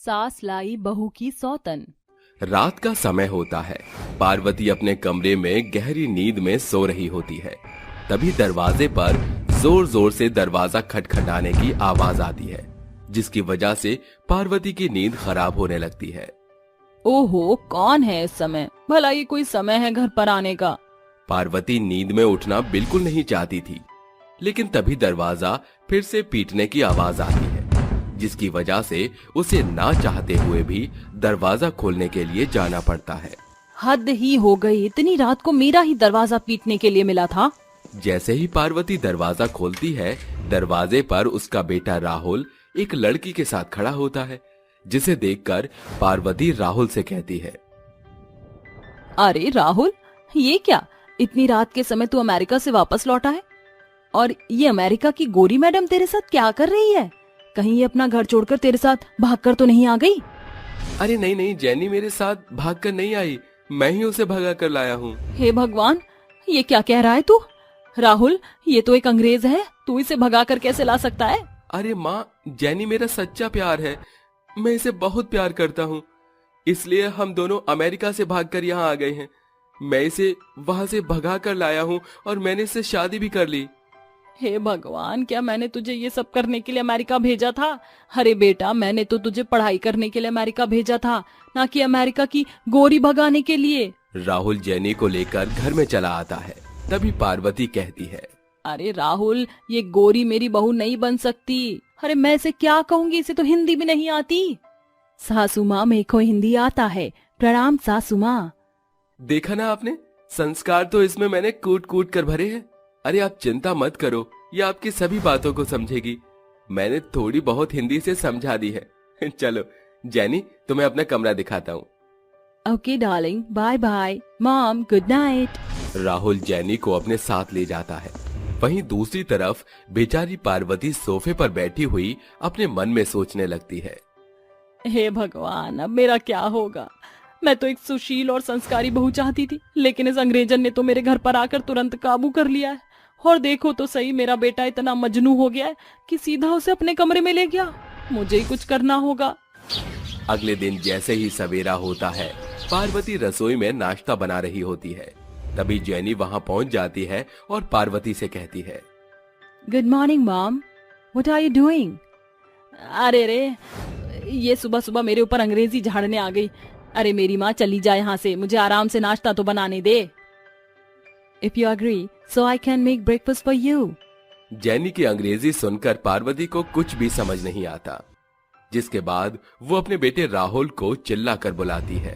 सास लाई बहू की सौतन। रात का समय होता है। पार्वती अपने कमरे में गहरी नींद में सो रही होती है। तभी दरवाजे पर जोर जोर से दरवाजा खटखटाने की आवाज आती है, जिसकी वजह से पार्वती की नींद खराब होने लगती है। ओहो, कौन है इस समय? भला ये कोई समय है घर पर आने का? पार्वती नींद में उठना बिल्कुल नहीं चाहती थी, लेकिन तभी दरवाजा फिर से पीटने की आवाज आती है, जिसकी वजह से उसे ना चाहते हुए भी दरवाजा खोलने के लिए जाना पड़ता है। हद ही हो गई, इतनी रात को मेरा ही दरवाजा पीटने के लिए मिला था। जैसे ही पार्वती दरवाजा खोलती है, दरवाजे पर उसका बेटा राहुल एक लड़की के साथ खड़ा होता है, जिसे देखकर पार्वती राहुल से कहती है, अरे राहुल, ये क्या? इतनी रात के समय तू अमेरिका से वापस लौटा है? और ये अमेरिका की गोरी मैडम तेरे साथ क्या कर रही है? कहीं ये अपना घर छोड़कर तेरे साथ भागकर तो नहीं आ गई? अरे नहीं नहीं, जेनी मेरे साथ भागकर नहीं आई, मैं ही उसे भगा कर लाया हूँ। हे भगवान, ये क्या कह रहा है तू? राहुल, ये तो एक अंग्रेज है, तू इसे भगाकर कैसे ला सकता है? अरे माँ, जेनी मेरा सच्चा प्यार है, मैं इसे बहुत प्यार करता हूँ, इसलिए हम दोनों अमेरिका से भागकर यहाँ आ गए हैं। मैं इसे वहाँ से भगा कर लाया हूँ और मैंने इससे शादी भी कर ली। हे भगवान, क्या मैंने तुझे ये सब करने के लिए अमेरिका भेजा था? अरे बेटा, मैंने तो तुझे पढ़ाई करने के लिए अमेरिका भेजा था, ना कि अमेरिका की गोरी भगाने के लिए। राहुल जेनी को लेकर घर में चला आता है। तभी पार्वती कहती है, अरे राहुल, ये गोरी मेरी बहू नहीं बन सकती। अरे मैं इसे क्या कहूँगी, इसे तो हिंदी भी नहीं आती। सासू माँ, मेरे को हिंदी आता है, प्रणाम सासू माँ। देखा ना आपने, संस्कार तो इसमें मैंने कूट कूट कर भरे हैं। अरे आप चिंता मत करो, ये आपकी सभी बातों को समझेगी। मैंने थोड़ी बहुत हिंदी से समझा दी है। चलो जेनी, तुम्हें अपना कमरा दिखाता हूँ। Okay darling, bye bye. Mom, good night. Rahul Jenny को अपने साथ ले जाता है। वहीं दूसरी तरफ बेचारी पार्वती सोफे पर बैठी हुई अपने मन में सोचने लगती है, हे भगवान, अब मेरा क्या होगा? मैं तो एक सुशील और संस्कारी बहू चाहती थी, लेकिन इस अंग्रेजन ने तो मेरे घर पर आकर तुरंत काबू कर लिया है। और देखो तो सही, मेरा बेटा इतना मजनू हो गया है कि सीधा उसे अपने कमरे में ले गया। मुझे ही कुछ करना होगा। अगले दिन जैसे ही सवेरा होता है, पार्वती रसोई में नाश्ता बना रही होती है। तभी जेनी वहां पहुंच जाती है और पार्वती से कहती है, good morning mom, what are you doing? अरे रे, ये सुबह सुबह मेरे ऊपर अंग्रेजी झाड़ने आ गई। अरे मेरी माँ, चली जा यहाँ से, मुझे आराम से नाश्ता तो बनाने दे। If you agree, so I can make breakfast for you. Jenny की अंग्रेजी सुनकर पार्वती को कुछ भी समझ नहीं आता, जिसके बाद वो अपने बेटे राहुल को चिल्लाकर बुलाती है,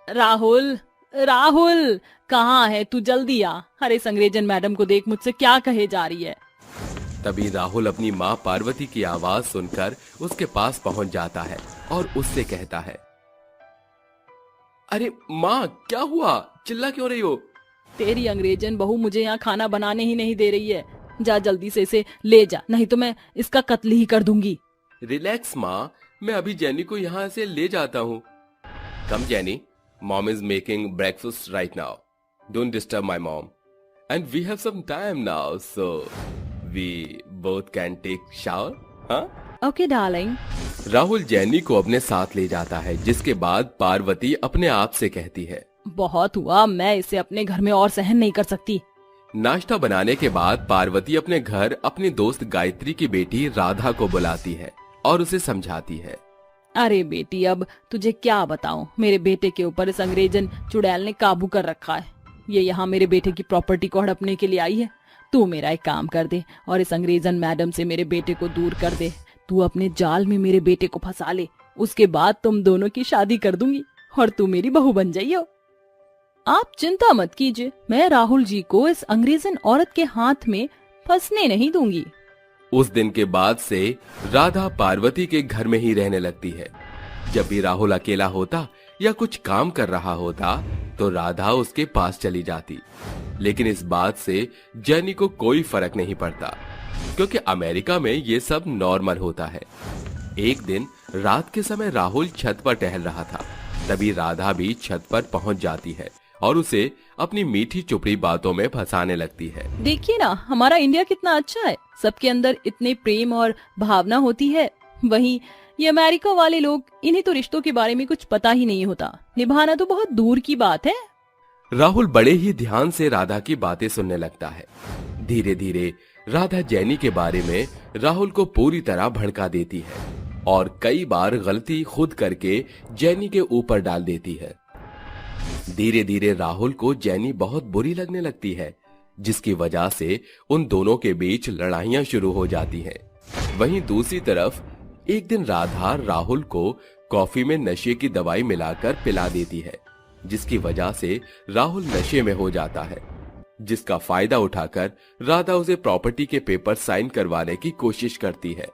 राहुल, राहुल, कहाँ है तू? जल्दी आ। अरे इस अंग्रेजन मैडम को देख, मुझसे क्या कहे जा रही है। तभी राहुल अपनी माँ पार्वती की आवाज सुनकर उसके पास पहुंच जाता है और उससे कहता है, अरे माँ, क्या हुआ? चिल्ला क्यों रही हो? तेरी अंग्रेजन बहू मुझे यहाँ खाना बनाने ही नहीं दे रही है। जा जल्दी से इसे ले जा, नहीं तो मैं इसका कत्ल ही कर दूंगी। रिलैक्स माँ, मैं अभी जेनी को यहाँ से ले जाता हूँ। Come Jenny, mom is making breakfast right now, don't disturb my mom, and we have some time now, so we both can take shower. हाँ ओके डार्लिंग। राहुल जेनी को अपने साथ ले जाता है, जिसके बाद पार्वती अपने आप से कहती है, बहुत हुआ, मैं इसे अपने घर में और सहन नहीं कर सकती। नाश्ता बनाने के बाद पार्वती अपने घर अपनी दोस्त गायत्री की बेटी राधा को बुलाती है और उसे समझाती है, अरे बेटी, अब तुझे क्या बताऊं, मेरे बेटे के ऊपर इस अंग्रेजन चुड़ैल ने काबू कर रखा है। ये यहाँ मेरे बेटे की प्रॉपर्टी को हड़पने के लिए आई है। तू मेरा एक काम कर दे और इस अंग्रेजन मैडम से मेरे बेटे को दूर कर दे। तू अपने जाल में मेरे बेटे को फंसा ले, उसके बाद तुम दोनों की शादी कर दूंगी और तू मेरी बहू बन जाइयो। आप चिंता मत कीजिए, मैं राहुल जी को इस अंग्रेजन औरत के हाथ में फंसने नहीं दूंगी। उस दिन के बाद से राधा पार्वती के घर में ही रहने लगती है। जब भी राहुल अकेला होता या कुछ काम कर रहा होता तो राधा उसके पास चली जाती, लेकिन इस बात से जेनी को कोई फर्क नहीं पड़ता, क्योंकि अमेरिका में ये सब नॉर्मल होता है। एक दिन रात के समय राहुल छत पर टहल रहा था। तभी राधा भी छत पर पहुंच जाती है और उसे अपनी मीठी चुपड़ी बातों में फंसाने लगती है। देखिए ना, हमारा इंडिया कितना अच्छा है, सबके अंदर इतने प्रेम और भावना होती है। वहीं ये अमेरिका वाले लोग, इन्हें तो रिश्तों के बारे में कुछ पता ही नहीं होता, निभाना तो बहुत दूर की बात है। राहुल बड़े ही ध्यान से राधा की बातें सुनने लगता है। धीरे धीरे राधा जैनी के बारे में राहुल को पूरी तरह भड़का देती है और कई बार गलती खुद करके जैनी के ऊपर डाल देती है। धीरे धीरे राहुल को जैनी बहुत बुरी लगने लगती है, जिसकी वजह से उन दोनों के बीच लड़ाइयां शुरू हो जाती हैं। वहीं दूसरी तरफ एक दिन राधा राहुल को कॉफी में नशे की दवाई मिलाकर पिला देती है, जिसकी वजह से राहुल नशे में हो जाता है। जिसका फायदा उठाकर राधा उसे प्रॉपर्टी के पेपर साइन करवाने की कोशिश करती है।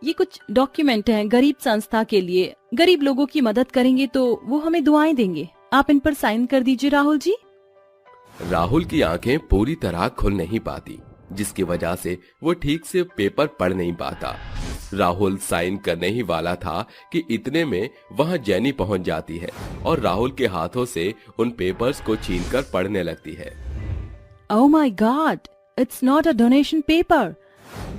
ये कुछ डॉक्यूमेंट हैं गरीब संस्था के लिए, गरीब लोगों की मदद करेंगे तो वो हमें दुआएं देंगे, आप इन पर साइन कर दीजिए राहुल जी। राहुल की आंखें पूरी तरह खुल नहीं पाती, जिसकी वजह से वो ठीक से पेपर पढ़ नहीं पाता। राहुल साइन करने ही वाला था कि इतने में वहां जैनी पहुंच जाती है और राहुल के हाथों से उन पेपर्स को छीनकर पढ़ने लगती है। Oh my God, it's not a donation paper.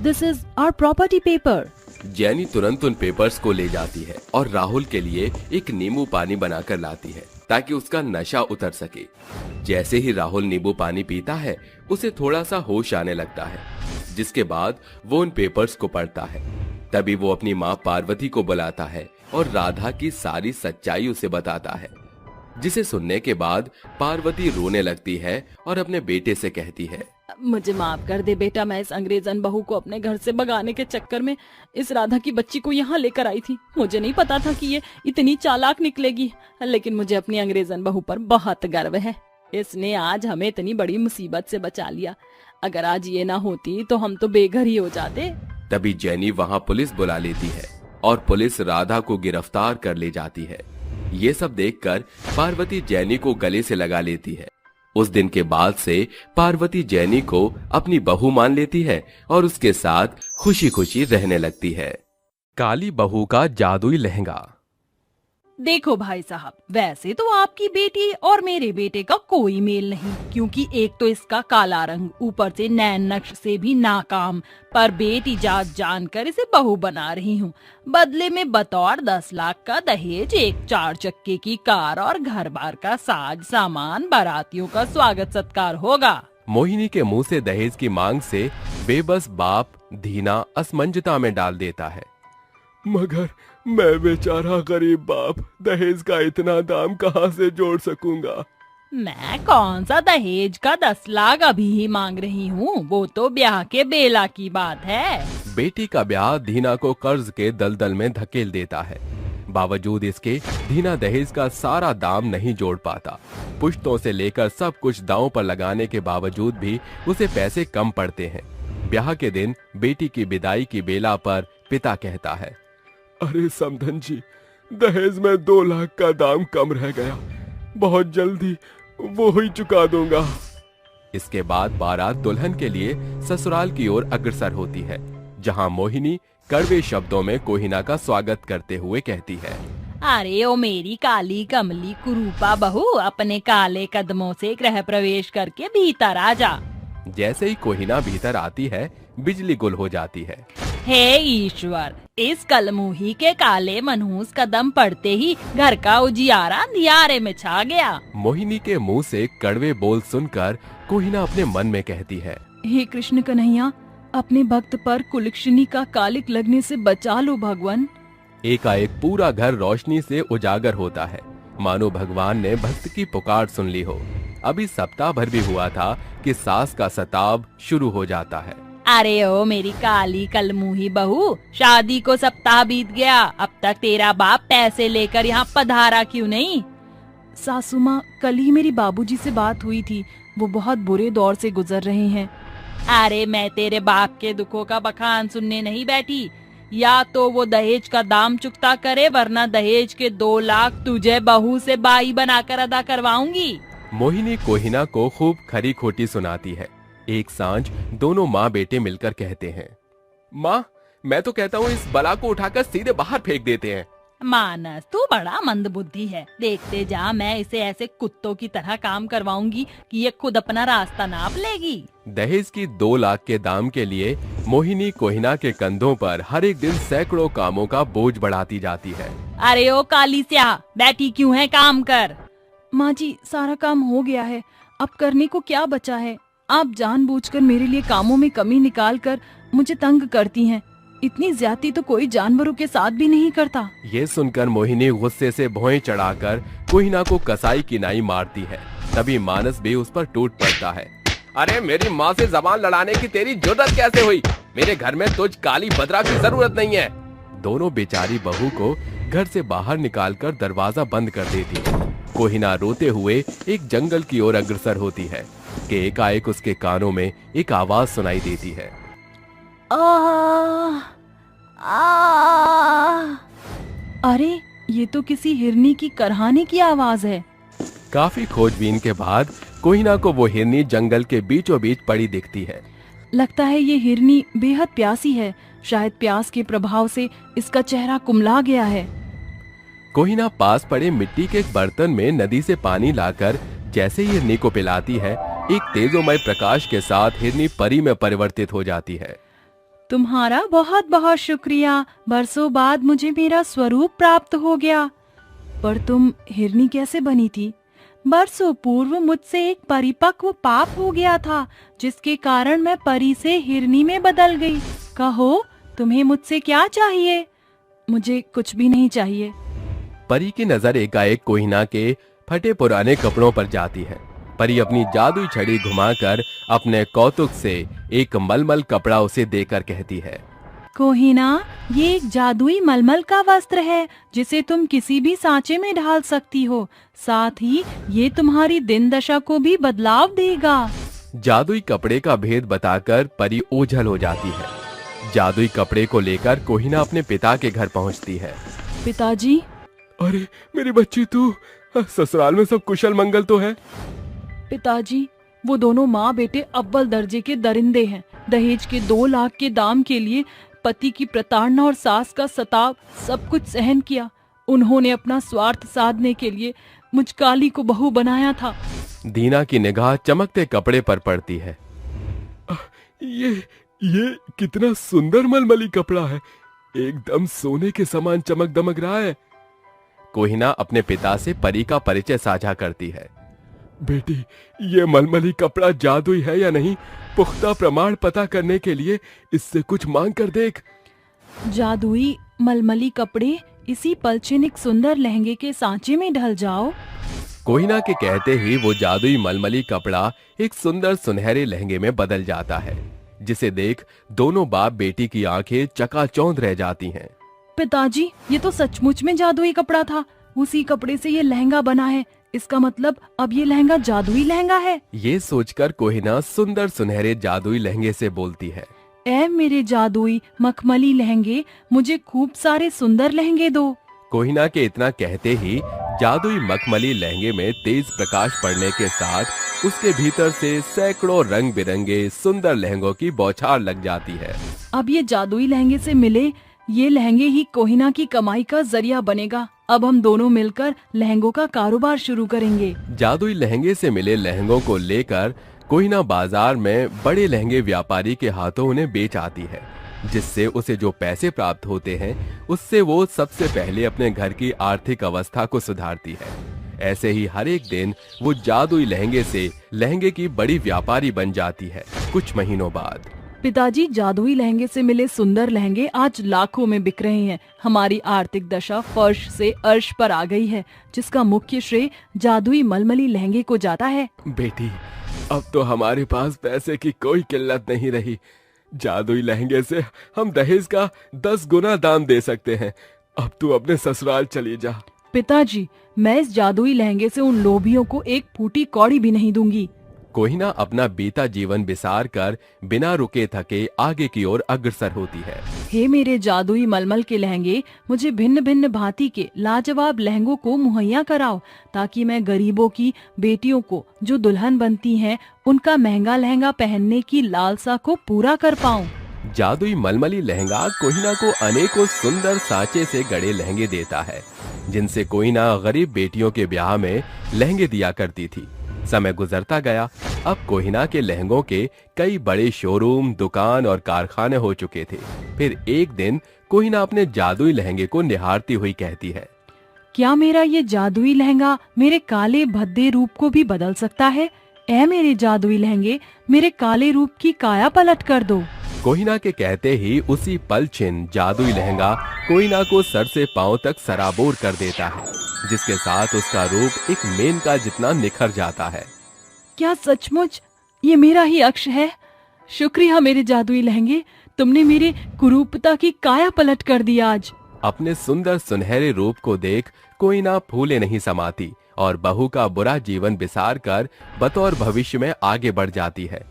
This is our property paper. जैनी तुरंत उन पेपर्स को ले जाती है और राहुल के लिए एक नींबू पानी बनाकर लाती है ताकि उसका नशा उतर सके। जैसे ही राहुल नींबू पानी पीता है, उसे थोड़ा सा होश आने लगता है, जिसके बाद वो उन पेपर्स को पढ़ता है। तभी वो अपनी माँ पार्वती को बुलाता है और राधा की सारी सच्चाई उसे बताता है, जिसे सुनने के बाद पार्वती रोने लगती है और अपने बेटे से कहती है, मुझे माफ कर दे बेटा, मैं इस अंग्रेजन बहू को अपने घर से भगाने के चक्कर में इस राधा की बच्ची को यहाँ लेकर आई थी। मुझे नहीं पता था कि ये इतनी चालाक निकलेगी, लेकिन मुझे अपनी अंग्रेजन बहू पर बहुत गर्व है। इसने आज हमें इतनी बड़ी मुसीबत से बचा लिया। अगर आज ये ना होती तो हम तो बेघर ही हो जाते। तभी जैनी वहाँ पुलिस बुला लेती है और पुलिस राधा को गिरफ्तार कर ले जाती है। ये सब देखकर पार्वती जैनी को गले से लगा लेती है। उस दिन के बाद से पार्वती जैनी को अपनी बहू मान लेती है और उसके साथ खुशी खुशी रहने लगती है। काली बहू का जादुई लहंगा। देखो भाई साहब, वैसे तो आपकी बेटी और मेरे बेटे का कोई मेल नहीं, क्योंकि एक तो इसका काला रंग, ऊपर से नैन नक्श से भी नाकाम, पर बेटी जात जानकर इसे बहू बना रही हूँ। बदले में बतौर 10 लाख का दहेज एक 4 चक्के की कार और घर बार का साज सामान, बारातियों का स्वागत सत्कार होगा। मोहिनी के मुंह से दहेज की मांग से बेबस बाप धीना असमंजता में डाल देता है। मगर मैं बेचारा गरीब बाप दहेज का इतना दाम कहाँ से जोड़ सकूंगा? मैं कौन सा दहेज का 10 लाख अभी ही मांग रही हूँ, वो तो ब्याह के बेला की बात है। बेटी का ब्याह धीना को कर्ज के दलदल में धकेल देता है। बावजूद इसके धीना दहेज का सारा दाम नहीं जोड़ पाता। पुश्तों से लेकर सब कुछ दांव पर लगाने के बावजूद भी उसे पैसे कम पड़ते हैं। ब्याह के दिन बेटी की विदाई की बेला पर पिता कहता है, अरे समधन जी, दहेज में 2 लाख का दाम कम रह गया, बहुत जल्दी वो ही चुका दूंगा। इसके बाद बारात दुल्हन के लिए ससुराल की ओर अग्रसर होती है, जहां मोहिनी कड़वे शब्दों में कोहिना का स्वागत करते हुए कहती है, अरे ओ मेरी काली कमली कुरूपा बहू, अपने काले कदमों से गृह प्रवेश करके भीतर आ जा। जैसे ही कोहिना भीतर आती है, बिजली गुल हो जाती है। हे ईश्वर, इस कलमुही के काले मनहूस कदम पड़ते ही घर का उजियारा अंधियारे में छा गया। मोहिनी के मुंह से कड़वे बोल सुनकर कोहिना अपने मन में कहती है, हे कृष्ण कन्हैया, अपने भक्त पर कुलक्षणी का कालिक लगने से बचा लो भगवान। एकाएक पूरा घर रोशनी से उजागर होता है, मानो भगवान ने भक्त की पुकार सुन ली हो। अभी सप्ताह भर भी हुआ था कि सास का सताव शुरू हो जाता है। अरे ओ मेरी काली कलमुही बहू, शादी को सप्ताह बीत गया, अब तक तेरा बाप पैसे लेकर यहाँ पधारा क्यों नहीं? सासू माँ, कल ही मेरी बाबूजी से बात हुई थी, वो बहुत बुरे दौर से गुजर रहे हैं। अरे मैं तेरे बाप के दुखों का बखान सुनने नहीं बैठी। या तो वो दहेज का दाम चुकता करे, वरना दहेज के 2 लाख तुझे बहू से बाई बनाकर अदा करवाऊंगी। मोहिनी कोहिना को खूब खरी खोटी सुनाती है। एक सांझ दोनों माँ बेटे मिलकर कहते हैं, माँ, मैं तो कहता हूँ इस बला को उठाकर सीधे बाहर फेंक देते हैं। मानस, तू बड़ा मंदबुद्धि है। देखते जा, मैं इसे ऐसे कुत्तों की तरह काम करवाऊंगी कि ये खुद अपना रास्ता नाप लेगी। दहेज की 2 लाख के दाम के लिए मोहिनी कोहिना के कंधों पर हर एक दिन सैकड़ों कामों का बोझ बढ़ाती जाती है। अरे ओ काली स्याह, बैठी क्यों है, काम कर। माँ जी, सारा काम हो गया है, अब करने को क्या बचा है? आप जानबूझकर मेरे लिए कामों में कमी निकाल कर मुझे तंग करती हैं। इतनी ज्यादती तो कोई जानवरों के साथ भी नहीं करता। ये सुनकर मोहिनी गुस्से से भौहें चढ़ाकर कोहिना को कसाई की नाई मारती है। तभी मानस भी उस पर टूट पड़ता है। अरे मेरी माँ से जबान लड़ाने की तेरी जुर्रत कैसे हुई? मेरे घर में तुझ काली बदरा की जरूरत नहीं है। दोनों बेचारी बहू को घर से बाहर निकालकर दरवाजा बंद कर देती है। कोहिना रोते हुए एक जंगल की ओर अग्रसर होती है कि एकाएक उसके कानों में एक आवाज सुनाई देती है। अरे ये तो किसी हिरनी की करहाने की आवाज है। काफी खोजबीन के बाद कोहिना को वो हिरनी जंगल के बीचों बीच पड़ी दिखती है। लगता है ये हिरनी बेहद प्यासी है। शायद प्यास के प्रभाव से इसका चेहरा कुम्हला गया है। कोहिना पास पड़े मिट्टी के एक बर्तन में नदी से पानी लाकर जैसे ही हिरनी को पिलाती है, एक तेजोमय प्रकाश के साथ हिरनी परी में परिवर्तित हो जाती है। तुम्हारा बहुत बहुत शुक्रिया। बरसों बाद मुझे मेरा स्वरूप प्राप्त हो गया। पर तुम हिरनी कैसे बनी थी? बरसों पूर्व मुझसे एक परिपक्व पाप हो गया था, जिसके कारण मैं परी से हिरनी में बदल गई। कहो, तुम्हें मुझसे क्या चाहिए? मुझे कुछ भी नहीं चाहिए। परी की नजर एकाएक कोहिना के फटे पुराने कपड़ों पर जाती है। परी अपनी जादुई छड़ी घुमाकर अपने कौतुक से एक मलमल कपड़ा उसे देकर कहती है, कोहिना, ये एक जादुई मलमल का वस्त्र है जिसे तुम किसी भी सांचे में ढाल सकती हो। साथ ही ये तुम्हारी दिन दशा को भी बदलाव देगा। जादुई कपड़े का भेद बताकर परी ओझल हो जाती है। जादुई कपड़े को लेकर कोहिना अपने पिता के घर पहुंचती है। पिताजी। अरे मेरी बच्ची, तू ससुराल में सब कुशल मंगल तो है? पिताजी, वो दोनों माँ बेटे अव्वल दर्जे के दरिंदे हैं। दहेज के 2 लाख के दाम के लिए पति की प्रताड़ना और सास का सताव सब कुछ सहन किया। उन्होंने अपना स्वार्थ साधने के लिए मुझ काली को बहू बनाया था। दीना की निगाह चमकते कपड़े पर पड़ती है। ये कितना सुंदर मलमली कपड़ा है, एकदम सोने के समान चमक दमक रहा है। कोहिना अपने पिता से परी का परिचय साझा करती है। बेटी, ये मलमली कपड़ा जादुई है या नहीं, पुख्ता प्रमाण पता करने के लिए इससे कुछ मांग कर देख। जादुई मलमली कपड़े इसी पलछिन सुंदर लहंगे के सांचे में ढल जाओ। कोहिना के कहते ही वो जादुई मलमली कपड़ा एक सुंदर सुनहरे लहंगे में बदल जाता है, जिसे देख दोनों बाप बेटी की आंखें चकाचौंध रह जाती हैं। पिताजी, ये तो सचमुच में जादुई कपड़ा था। उसी कपड़े से ये लहंगा बना है। इसका मतलब अब ये लहंगा जादुई लहंगा है। ये सोचकर कोहिना सुंदर सुनहरे जादुई लहंगे से बोलती है, ऐ मेरे जादुई मखमली लहंगे, मुझे खूब सारे सुंदर लहंगे दो। कोहिना के इतना कहते ही जादुई मखमली लहंगे में तेज प्रकाश पड़ने के साथ उसके भीतर से सैकड़ों रंग बिरंगे सुंदर लहंगों की बौछार लग जाती है। अब ये जादुई लहंगे से मिले ये लहंगे ही कोहिना की कमाई का जरिया बनेगा। अब हम दोनों मिलकर लहंगों का कारोबार शुरू करेंगे। जादुई लहंगे से मिले लहंगों को लेकर कोहिना बाजार में बड़े लहंगे व्यापारी के हाथों उन्हें बेच आती है, जिससे उसे जो पैसे प्राप्त होते हैं उससे वो सबसे पहले अपने घर की आर्थिक अवस्था को सुधारती है। ऐसे ही हर एक दिन वो जादुई लहंगे से लहंगे की बड़ी व्यापारी बन जाती है। कुछ महीनों बाद पिताजी, जादुई लहंगे से मिले सुंदर लहंगे आज लाखों में बिक रहे हैं। हमारी आर्थिक दशा फर्श से अर्श पर आ गई है, जिसका मुख्य श्रेय जादुई मलमली लहंगे को जाता है। बेटी, अब तो हमारे पास पैसे की कोई किल्लत नहीं रही। जादुई लहंगे से हम दहेज का 10 गुना दाम दे सकते हैं। अब तू अपने ससुराल चली जा। पिताजी, मैं इस जादुई लहंगे से उन लोभियों को एक फूटी कौड़ी भी नहीं दूंगी। कोहिना अपना बीता जीवन बिसार कर बिना रुके थके आगे की ओर अग्रसर होती है। हे मेरे जादुई मलमल के लहंगे, मुझे भिन्न भिन्न भांति के लाजवाब लहंगों को मुहैया कराओ, ताकि मैं गरीबों की बेटियों को जो दुल्हन बनती हैं, उनका महंगा लहंगा पहनने की लालसा को पूरा कर पाऊं। जादुई मलमली लहंगा कोहिना को अनेकों सुंदर सांचे से गढ़े लहंगे देता है, जिनसे कोहिना गरीब बेटियों के ब्याह में लहंगे दिया करती थी। समय गुजरता गया। अब कोहिना के लहंगों के कई बड़े शोरूम, दुकान और कारखाने हो चुके थे। फिर एक दिन कोहिना अपने जादुई लहंगे को निहारती हुई कहती है, क्या मेरा ये जादुई लहंगा मेरे काले भद्दे रूप को भी बदल सकता है? ऐ मेरे जादुई लहंगे, मेरे काले रूप की काया पलट कर दो। कोहिना के कहते ही उसी पल छिन जादुई लहंगा कोहिना को सर से पांव तक सराबोर कर देता है, जिसके साथ उसका रूप एक मेनका जितना निखर जाता है। क्या सचमुच ये मेरा ही अक्ष है? शुक्रिया मेरे जादुई लहंगे, तुमने मेरे कुरूपता की काया पलट कर दी आज। अपने सुंदर सुनहरे रूप को देख कोहिना फूले नहीं समाती और बहू का बुरा जीवन बिसार कर बतौर भविष्य में आगे बढ़ जाती है।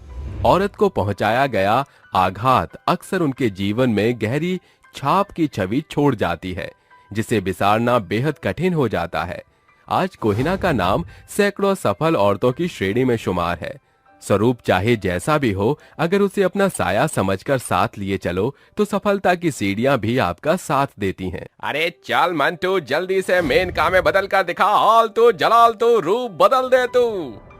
औरत को पहुंचाया गया आघात अक्सर उनके जीवन में गहरी छाप की छवि छोड़ जाती है, जिसे बिसारना बेहद कठिन हो जाता है। आज कोहिना का नाम सैकड़ों सफल औरतों की श्रेणी में शुमार है। स्वरूप चाहे जैसा भी हो, अगर उसे अपना साया समझकर साथ लिए चलो तो सफलता की सीढ़ियां भी आपका साथ देती हैं। अरे चल मंटू, जल्दी से मेन काम में बदल कर दिखा, हाल तो जलाल तो रूप बदल दे तू।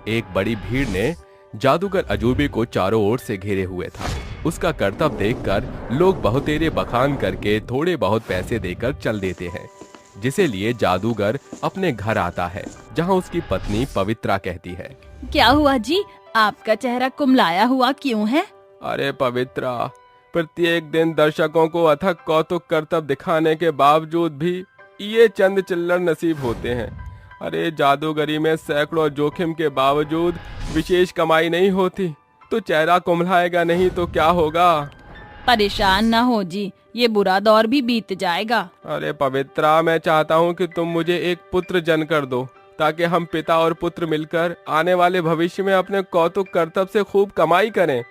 एक बड़ी भीड़ ने जादूगर अजूबे को चारों ओर से घेरे हुए था। उसका करतब देखकर लोग बहुतेरे बखान करके थोड़े बहुत पैसे देकर चल देते हैं, जिसे लिए जादूगर अपने घर आता है, जहां उसकी पत्नी पवित्रा कहती है, क्या हुआ जी, आपका चेहरा कुमलाया हुआ क्यों है? अरे पवित्रा, प्रत्येक दिन दर्शकों को अथक कौतुक करतब दिखाने के बावजूद भी ये चंद चिल्लर नसीब होते हैं। अरे जादूगरी में सैकड़ों जोखिम के बावजूद विशेष कमाई नहीं होती, तो चेहरा कुमलाएगा नहीं तो क्या होगा? परेशान ना हो जी, ये बुरा दौर भी बीत जाएगा। अरे पवित्रा, मैं चाहता हूँ कि तुम मुझे एक पुत्र जन कर दो, ताकि हम पिता और पुत्र मिलकर आने वाले भविष्य में अपने कौतुक करतब से खूब कमाई करें।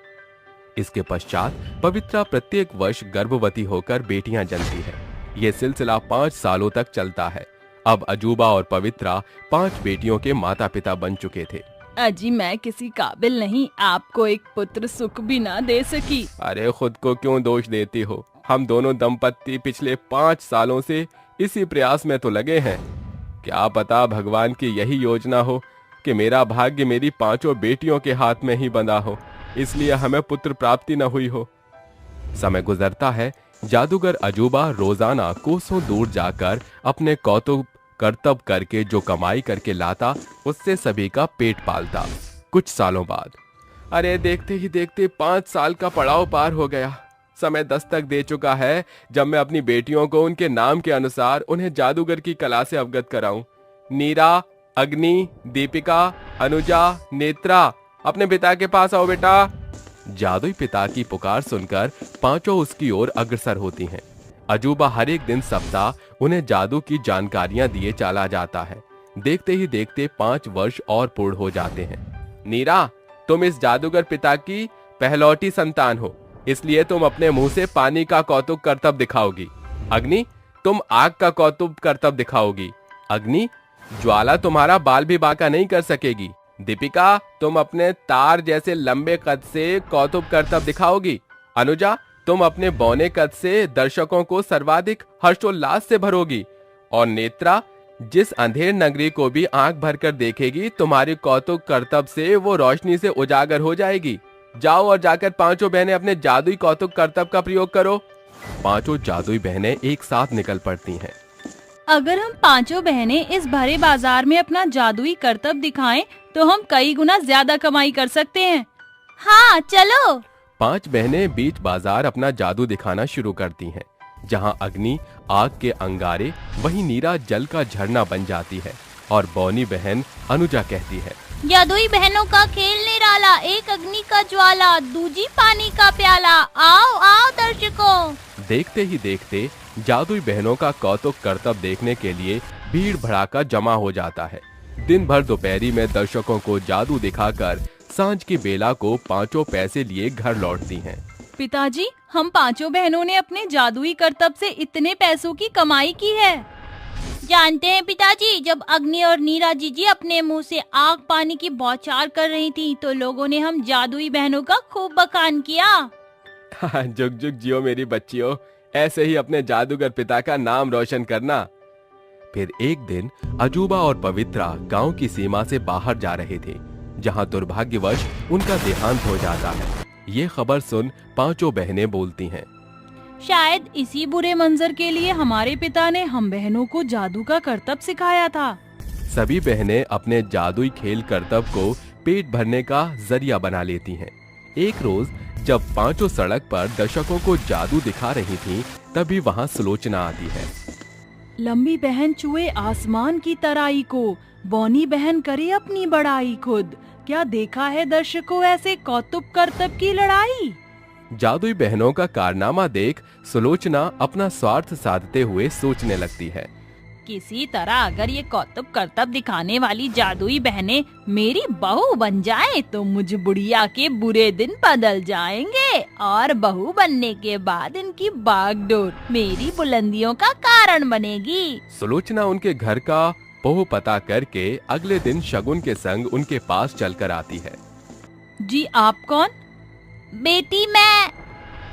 इसके पश्चात पवित्रा प्रत्येक वर्ष गर्भवती होकर बेटियां जनती है। ये सिलसिला 5 सालों तक चलता है। अब अजूबा और पवित्रा 5 बेटियों के माता पिता बन चुके थे। अजी, मैं किसी काबिल नहीं, आपको एक पुत्र सुख भी ना दे सकी। अरे खुद को क्यों दोष देती हो? हम दोनों दंपत्ति पिछले 5 सालों से इसी प्रयास में तो लगे हैं। क्या पता भगवान की यही योजना हो कि मेरा भाग्य मेरी 5 बेटियों के हाथ में ही बंधा हो, इसलिए हमें पुत्र प्राप्ति न हुई हो। समय गुजरता है। जादूगर अजूबा रोजाना कोसों दूर जाकर अपने कौतुक करतब करके जो कमाई करके लाता, उससे सभी का पेट पालता। कुछ सालों बाद, अरे देखते ही देखते 5 साल का पड़ाव पार हो गया। समय दस्तक दे चुका है जब मैं अपनी बेटियों को उनके नाम के अनुसार उन्हें जादूगर की कला से अवगत कराऊं। नीरा, अग्नि, दीपिका, अनुजा, नेत्रा, अपने पिता के पास आओ बेटा। जादुई पिता की पुकार सुनकर 5 उसकी ओर अग्रसर होती हैं। अजूबा हर एक दिन सप्ताह उन्हें जादू की जानकारियां दिए चला जाता है। देखते ही देखते 5 वर्ष और पूर्ण हो जाते हैं। नीरा, तुम इस जादूगर पिता की पहलौटी संतान हो, इसलिए तुम अपने मुंह से पानी का कौतुक करतब दिखाओगी। अग्नि, तुम आग का कौतुक करतब दिखाओगी। अग्नि, ज्वाला तुम्हारा बाल भी बांका नहीं कर सकेगी। दीपिका, तुम अपने तार जैसे लंबे कद से कौतुक करतब दिखाओगी। अनुजा, तुम अपने बौने कद से दर्शकों को सर्वाधिक हर्षोल्लास से भरोगी। और नेत्रा, जिस अंधेर नगरी को भी आंख भरकर देखेगी, तुम्हारी कौतुक करतब से वो रोशनी से उजागर हो जाएगी। जाओ और जाकर 5 बहनें अपने जादुई कौतुक करतब का प्रयोग करो। 5 जादुई बहनें एक साथ निकल पड़ती हैं। अगर हम 5 बहनें इस भरे बाजार में अपना जादुई करतब दिखाएं, तो हम कई गुना ज्यादा कमाई कर सकते हैं। हाँ चलो। 5 बहनें बीच बाजार अपना जादू दिखाना शुरू करती हैं। जहां अग्नि आग के अंगारे, वहीं नीरा जल का झरना बन जाती है और बौनी बहन अनुजा कहती है, जादुई बहनों का खेल निराला, एक अग्नि का ज्वाला, दूजी पानी का प्याला, आओ आओ दर्शकों। देखते ही देखते जादुई बहनों का कौतुक करतब देखने के लिए भीड़ भड़ाका जमा हो जाता है। दिन भर दोपहरी में दर्शकों को जादू दिखाकर सांझ की बेला को 5 पैसे लिए घर लौटती हैं। पिताजी, हम 5 बहनों ने अपने जादुई करतब से इतने पैसों की कमाई की है। जानते हैं पिताजी, जब अग्नि और नीरा जीजी अपने मुंह से आग पानी की बौछार कर रही थी, तो लोगों ने हम जादुई बहनों का खूब बखान किया। जुग जुग जियो मेरी बच्चियों, ऐसे ही अपने जादूगर पिता का नाम रोशन करना। फिर एक दिन अजूबा और पवित्रा गांव की सीमा से बाहर जा रहे थे, जहां दुर्भाग्यवश उनका देहांत हो जाता है। ये खबर सुन पांचों बहनें बोलती हैं, शायद इसी बुरे मंजर के लिए हमारे पिता ने हम बहनों को जादू का करतब सिखाया था। सभी बहनें अपने जादुई खेल करतब को पेट भरने का जरिया बना लेती हैं। एक रोज जब पांचों सड़क पर दर्शकों को जादू दिखा रही थीं, तभी वहां सुलोचना आती है। लंबी बहन छुए आसमान की तराई को, बौनी बहन करे अपनी बड़ाई खुद। क्या देखा है दर्शकों ऐसे कौतुक करतब की लड़ाई। जादुई बहनों का कारनामा देख सुलोचना अपना स्वार्थ साधते हुए सोचने लगती है, किसी तरह अगर ये कौतुक करतब दिखाने वाली जादुई बहनें मेरी बहू बन जाएं, तो मुझ बुढ़िया के बुरे दिन बदल जाएंगे और बहू बनने के बाद इनकी बागडोर मेरी बुलंदियों का कारण बनेगी। सुलोचना उनके घर का पोह पता करके अगले दिन शगुन के संग उनके पास चलकर आती है। जी आप कौन? बेटी मैं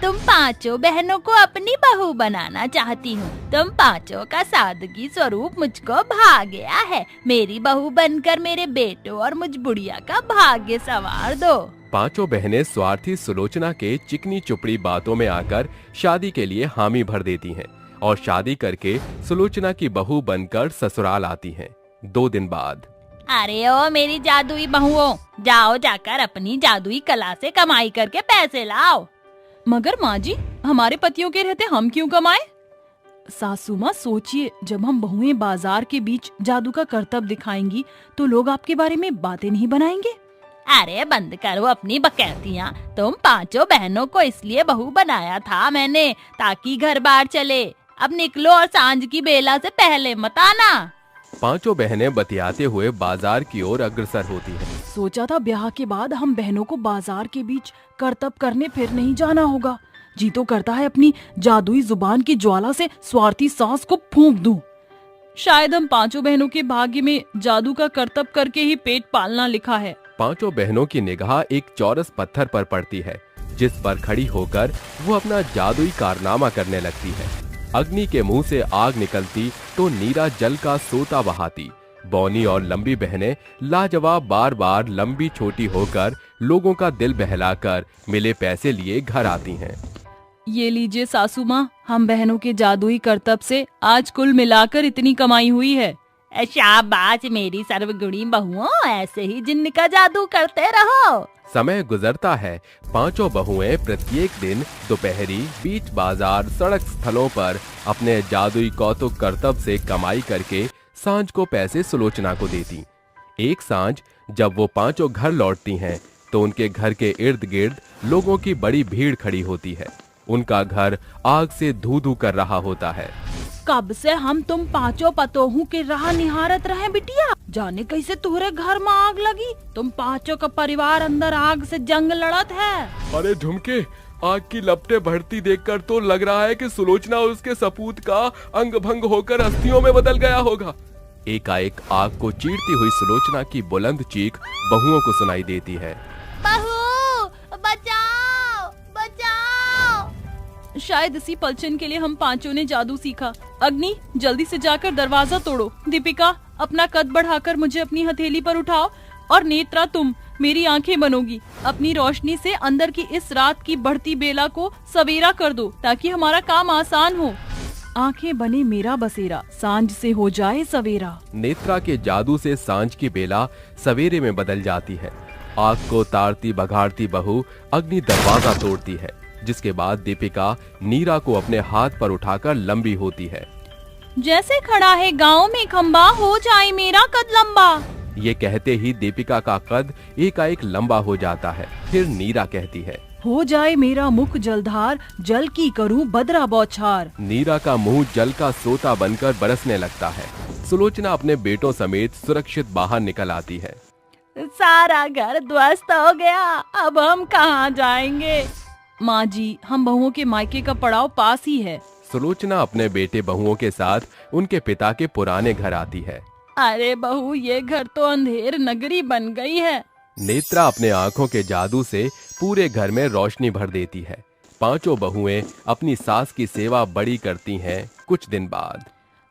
तुम पांचों बहनों को अपनी बहू बनाना चाहती हूँ। तुम पांचों का सादगी स्वरूप मुझको भा गया है। मेरी बहू बनकर मेरे बेटों और मुझ बुढ़िया का भाग्य संवार दो। पांचों बहनें स्वार्थी सुलोचना के चिकनी चुपड़ी बातों में आकर शादी के लिए हामी भर देती हैं और शादी करके सुलोचना की बहू बनकर ससुराल आती हैं। 2 दिन बाद, अरे ओ मेरी जादुई बहुओं, जाओ जाकर अपनी जादुई कला से कमाई करके पैसे लाओ। मगर माँ जी, हमारे पतियों के रहते हम क्यों कमाए? सासू माँ सोचिए, जब हम बहुएं बाजार के बीच जादू का करतब दिखाएंगी तो लोग आपके बारे में बातें नहीं बनाएंगे। अरे बंद करो अपनी बकैतियाँ। तुम पांचों बहनों को इसलिए बहू बनाया था मैंने ताकि घर बार चले। अब निकलो और सांझ की बेला से पहले मत आना। पांचों बहनें बतियाते हुए बाजार की ओर अग्रसर होती हैं। सोचा था ब्याह के बाद हम बहनों को बाजार के बीच करतब करने फिर नहीं जाना होगा। जी तो करता है अपनी जादुई जुबान की ज्वाला से स्वार्थी सास को फूंक दूं। शायद हम पांचों बहनों के भाग्य में जादू का करतब करके ही पेट पालना लिखा है। पांचों बहनों की निगाह एक चौरस पत्थर पर पड़ती है, जिस पर खड़ी होकर वो अपना जादुई कारनामा करने लगती है। अग्नि के मुंह से आग निकलती तो नीरा जल का सोता बहाती। बौनी और लंबी बहनें लाजवाब बार बार लंबी छोटी होकर लोगों का दिल बहलाकर मिले पैसे लिए घर आती हैं। ये लीजिए सासू माँ, हम बहनों के जादुई करतब से आज कुल मिलाकर इतनी कमाई हुई है। शाबाश मेरी सर्वगुणी बहुओं, ऐसे ही जिन्न का जादू करते रहो। समय गुजरता है। पांचों बहुएं प्रत्येक दिन दोपहरी बीच बाजार सड़क स्थलों पर अपने जादुई कौतुक करतब से कमाई करके सांझ को पैसे सुलोचना को देती। एक सांझ जब वो पांचों घर लौटती हैं, तो उनके घर के इर्द गिर्द लोगों की बड़ी भीड़ खड़ी होती है। उनका घर आग से धू धू कर रहा होता है। कब से हम तुम पांचों पतोहू के राह निहारत रहे बिटिया, जाने कैसे तुम्हारे घर में आग लगी। तुम पांचों का परिवार अंदर आग से जंग लड़त है। अरे झुमके, आग की लपटें बढ़ती देखकर तो लग रहा है कि सुलोचना और उसके सपूत का अंग भंग होकर अस्थियों में बदल गया होगा। एकाएक आग को चीरती हुई सुलोचना की बुलंद चीख बहुओं को सुनाई देती है। बहू बचाओ बचाओ। शायद इसी पलचन के लिए हम पांचों ने जादू सीखा। अग्नि, जल्दी से जाकर दरवाजा तोड़ो। दीपिका, अपना कद बढ़ाकर मुझे अपनी हथेली पर उठाओ। और नेत्रा, तुम मेरी आंखें बनोगी। अपनी रोशनी से अंदर की इस रात की बढ़ती बेला को सवेरा कर दो, ताकि हमारा काम आसान हो। आंखें बने मेरा बसेरा, सांझ से हो जाए सवेरा। नेत्रा के जादू से सांझ की बेला सवेरे में बदल जाती है। आग को तारती बघाड़ती बहू अग्नि दरवाजा तोड़ती है, जिसके बाद दीपिका नीरा को अपने हाथ पर उठाकर लंबी होती है। जैसे खड़ा है गांव में खंबा, हो जाए मेरा कद लंबा। ये कहते ही दीपिका का कद एकाएक लंबा हो जाता है। फिर नीरा कहती है, हो जाए मेरा मुख जलधार, जल की करूं बदरा बौछार। नीरा का मुंह जल का सोता बनकर बरसने लगता है। सुलोचना अपने बेटों समेत सुरक्षित बाहर निकल आती है। सारा घर ध्वस्त हो गया, अब हम कहाँ जाएंगे? माँ जी, हम बहुओं के मायके का पड़ाव पास ही है। सुलोचना अपने बेटे बहुओं के साथ उनके पिता के पुराने घर आती है। अरे बहू, ये घर तो अंधेर नगरी बन गई है। नेत्रा अपने आंखों के जादू से पूरे घर में रोशनी भर देती है। पांचों बहुएं अपनी सास की सेवा बड़ी करती हैं। कुछ दिन बाद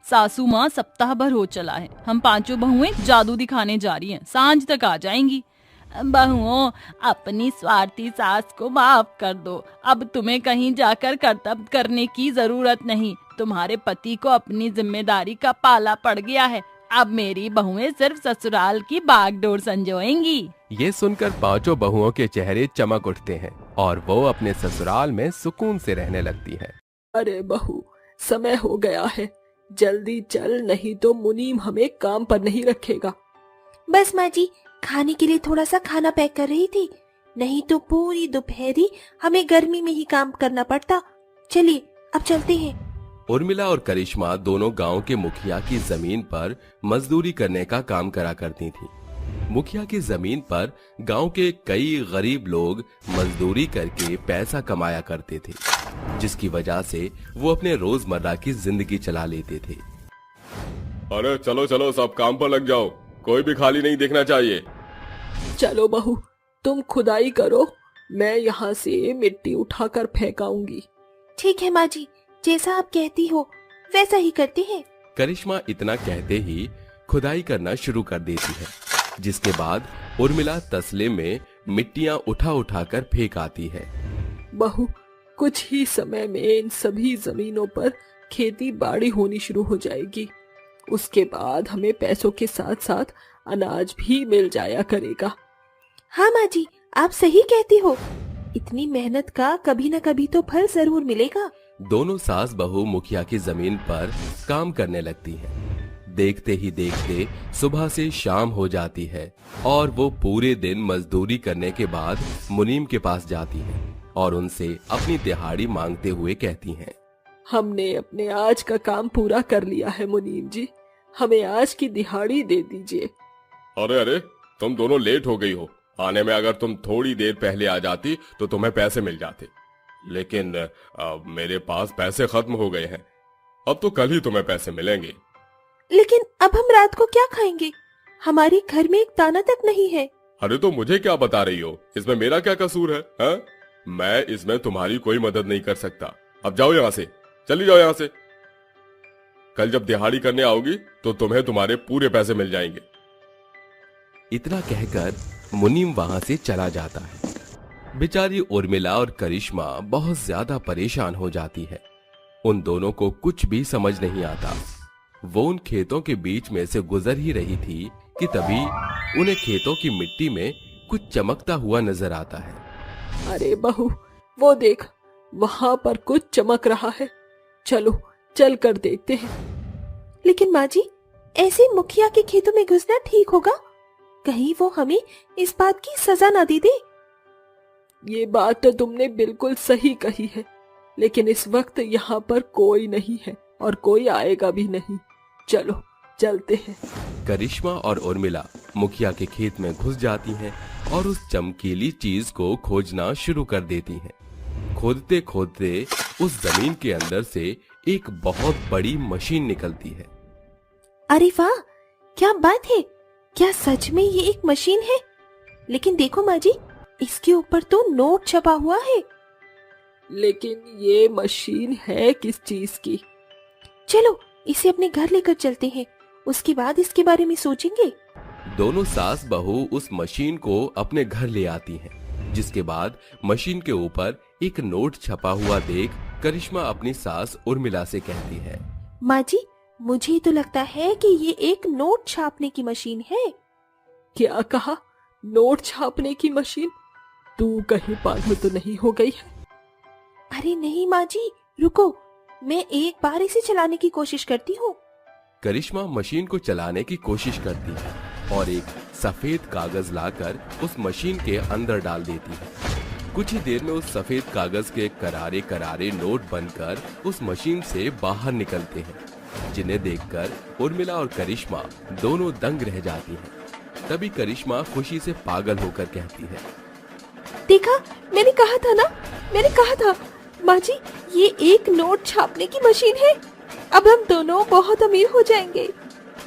सासू माँ सप्ताह भर हो चला है, हम पांचों बहुएं जादू दिखाने जा रही हैं, सांझ तक आ जाएंगी। बहुओं, अपनी स्वार्थी सास को माफ कर दो। अब तुम्हें कहीं जाकर कर्तव्य करने की जरूरत नहीं। तुम्हारे पति को अपनी जिम्मेदारी का पाला पड़ गया है। अब मेरी बहुएं सिर्फ ससुराल की बागडोर संजोएंगी। ये सुनकर पांचों बहुओं के चेहरे चमक उठते हैं और वो अपने ससुराल में सुकून से रहने लगती है। अरे बहू, समय हो गया है, जल्दी चल, नहीं तो मुनीम हमें काम पर नहीं रखेगा। बस माँ जी, खाने के लिए थोड़ा सा खाना पैक कर रही थी, नहीं तो पूरी दोपहरी हमें गर्मी में ही काम करना पड़ता। चलिए अब चलते हैं। उर्मिला और करिश्मा दोनों गांव के मुखिया की जमीन पर मजदूरी करने का काम करा करती थीं। मुखिया की जमीन पर गांव के कई गरीब लोग मजदूरी करके पैसा कमाया करते थे, जिसकी वजह से वो अपने रोजमर्रा की जिंदगी चला लेते थे। अरे चलो चलो, सब काम पर लग जाओ, कोई भी खाली नहीं देखना चाहिए। चलो बहू, तुम खुदाई करो, मैं यहाँ से मिट्टी उठाकर फेंकाऊंगी। ठीक है माँ जी, जैसा आप कहती हो वैसा ही करते हैं। करिश्मा इतना कहते ही खुदाई करना शुरू कर देती है, जिसके बाद उर्मिला तसले में मिट्टियां उठा उठा कर फेंक आती है। बहू, कुछ ही समय में इन सभी जमीनों पर खेती बाड़ी होनी शुरू हो जाएगी। उसके बाद हमें पैसों के साथ साथ अनाज भी मिल जाया करेगा। हाँ माँ जी, आप सही कहती हो, इतनी मेहनत का कभी न कभी तो फल जरूर मिलेगा। दोनों सास बहू मुखिया की जमीन पर काम करने लगती हैं। देखते ही देखते सुबह से शाम हो जाती है और वो पूरे दिन मजदूरी करने के बाद मुनीम के पास जाती हैं और उनसे अपनी दिहाड़ी मांगते हुए कहती हैं, हमने अपने आज का काम पूरा कर लिया है मुनीम जी, हमें आज की दिहाड़ी दे दीजिए। अरे अरे, तुम दोनों लेट हो गई हो। आने में अगर तुम थोड़ी देर पहले आ जाती तो तुम्हें पैसे मिल जाते, लेकिन मेरे पास पैसे खत्म हो गए हैं। अब तो कल ही तुम्हें पैसे मिलेंगे। लेकिन अब हम रात को क्या खाएंगे? हमारे घर में एक दाना तक नहीं है। अरे तो मुझे क्या बता रही हो, इसमें मेरा क्या कसूर है, हा? मैं इसमें तुम्हारी कोई मदद नहीं कर सकता। अब जाओ यहाँ से, चली जाओ यहाँ से। कल जब दिहाड़ी करने आओगी तो तुम्हें तुम्हारे पूरे पैसे मिल जाएंगे। इतना कहकर मुनीम वहां से चला जाता है। बेचारी उर्मिला और करिश्मा बहुत ज्यादा परेशान हो जाती है। उन दोनों को कुछ भी समझ नहीं आता। वो उन खेतों के बीच में से गुजर ही रही थी कि तभी उन्हें खेतों की मिट्टी में कुछ चमकता हुआ नजर आता है। अरे बहू, वो देख, वहाँ पर कुछ चमक रहा है, चलो चल कर देखते हैं। लेकिन माँ जी, ऐसे मुखिया के खेतों में घुसना ठीक होगा? कहीं वो हमें इस बात की सजा ना दे दे। ये बात तो तुमने बिल्कुल सही कही है, लेकिन इस वक्त यहाँ पर कोई नहीं है और कोई आएगा भी नहीं। चलो चलते हैं। करिश्मा और उर्मिला मुखिया के खेत में घुस जाती हैं और उस चमकीली चीज को खोजना शुरू कर देती हैं। खोदते खोदते उस जमीन के अंदर से एक बहुत बड़ी मशीन निकलती है। अरे वाह, क्या बात है! क्या सच में ये एक मशीन है? लेकिन देखो माँ जी, इसके ऊपर तो नोट छपा हुआ है। लेकिन ये मशीन है किस चीज की? चलो इसे अपने घर लेकर चलते हैं, उसके बाद इसके बारे में सोचेंगे। दोनों सास बहू उस मशीन को अपने घर ले आती हैं, जिसके बाद मशीन के ऊपर एक नोट छपा हुआ देख करिश्मा अपनी सास उर्मिला से कहती है, माँ जी, मुझे तो लगता है कि ये एक नोट छापने की मशीन है। क्या कहा? नोट छापने की मशीन? तू कहीं पागल तो नहीं हो गई है? अरे नहीं माँ जी, रुको, मैं एक बार इसे चलाने की कोशिश करती हूँ। करिश्मा मशीन को चलाने की कोशिश करती है और एक सफेद कागज लाकर उस मशीन के अंदर डाल देती है। कुछ ही देर में उस सफेद कागज के करारे करारे नोट बनकर उस मशीन से बाहर निकलते हैं, जिन्हें देखकर उर्मिला और करिश्मा दोनों दंग रह जाती हैं। तभी करिश्मा खुशी से पागल होकर कहती है, देखा, मैंने कहा था ना, मैंने कहा था माँ जी, ये एक नोट छापने की मशीन है। अब हम दोनों बहुत अमीर हो जाएंगे।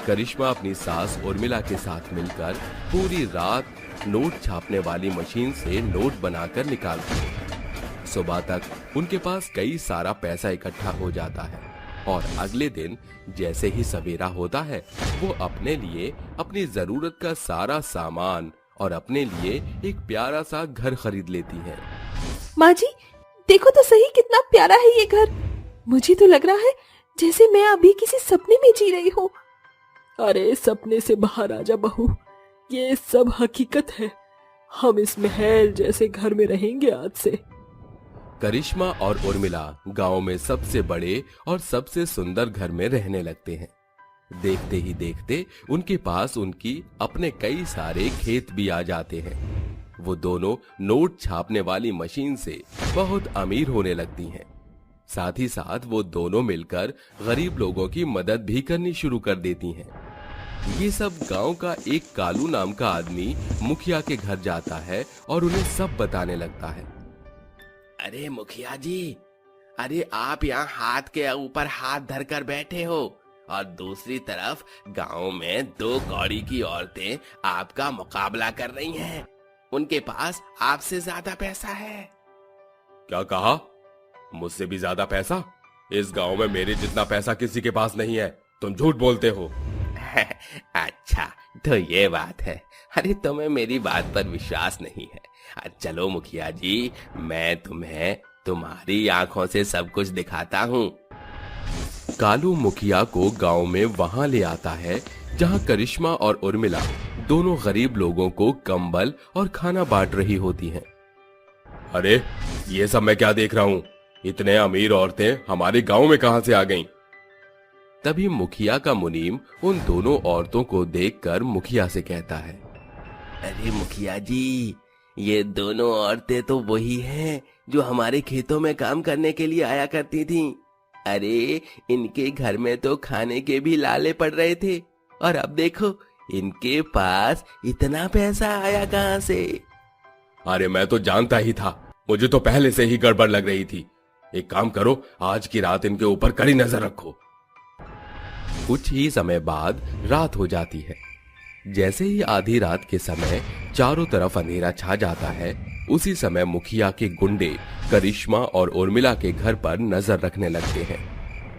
करिश्मा अपनी सास उर्मिला के साथ मिलकर पूरी रात नोट छापने वाली मशीन से नोट बनाकर निकालती है। सुबह तक उनके पास कई सारा पैसा इकट्ठा हो जाता है और अगले दिन जैसे ही सवेरा होता है वो अपने लिए अपनी जरूरत का सारा सामान और अपने लिए एक प्यारा सा घर खरीद लेती है। माँ जी, देखो तो सही कितना प्यारा है ये घर। मुझे तो लग रहा है जैसे मैं अभी किसी सपने में जी रही हूँ। अरे सपने से बाहर आजा बहू, ये सब हकीकत है। हम इस महल जैसे घर में रहेंगे आज से। करिश्मा और उर्मिला गांव में सबसे बड़े और सबसे सुंदर घर में रहने लगते हैं। देखते ही देखते उनके पास उनकी अपने कई सारे खेत भी आ जाते हैं। वो दोनों नोट छापने वाली मशीन से बहुत अमीर होने लगती हैं। साथ ही साथ वो दोनों मिलकर गरीब लोगों की मदद भी करनी शुरू कर देती हैं। ये सब गांव का एक कालू नाम का आदमी मुखिया के घर जाता है और उन्हें सब बताने लगता है। अरे मुखिया जी, अरे आप यहाँ हाथ के ऊपर हाथ धरकर बैठे हो और दूसरी तरफ गांव में 2 कौड़ी की औरतें आपका मुकाबला कर रही हैं। उनके पास आपसे ज्यादा पैसा है। क्या कहा? मुझसे भी ज्यादा पैसा? इस गांव में मेरे जितना पैसा किसी के पास नहीं है। तुम झूठ बोलते हो। अच्छा, तो ये बात है। अरे तुम्हें मेरी बात पर विश्वास नहीं है। चलो मुखिया जी, मैं तुम्हें तुम्हारी आंखों से सब कुछ दिखाता हूँ। कालू मुखिया को गांव में वहां ले आता है जहां करिश्मा और उर्मिला दोनों गरीब लोगों को कंबल और खाना बांट रही होती हैं। अरे ये सब मैं क्या देख रहा हूँ? इतने अमीर औरतें हमारे गांव में कहां से आ गईं? तभी मुखिया का मुनीम उन दोनों औरतों को देखकर मुखिया से कहता है, अरे मुखिया जी, ये दोनों औरतें तो वही हैं जो हमारे खेतों में काम करने के लिए आया करती थीं। अरे इनके घर में तो खाने के भी लाले पड़ रहे थे और अब देखो इनके पास इतना पैसा आया कहां से? अरे मैं तो जानता ही था, मुझे तो पहले से ही गड़बड़ लग रही थी। एक काम करो, आज की रात इनके ऊपर कड़ी नजर रखो। कुछ ही समय बाद रात हो जाती है। जैसे ही आधी रात के समय चारों तरफ अंधेरा छा जाता है, उसी समय मुखिया के गुंडे करिश्मा और उर्मिला के घर पर नजर रखने लगते हैं।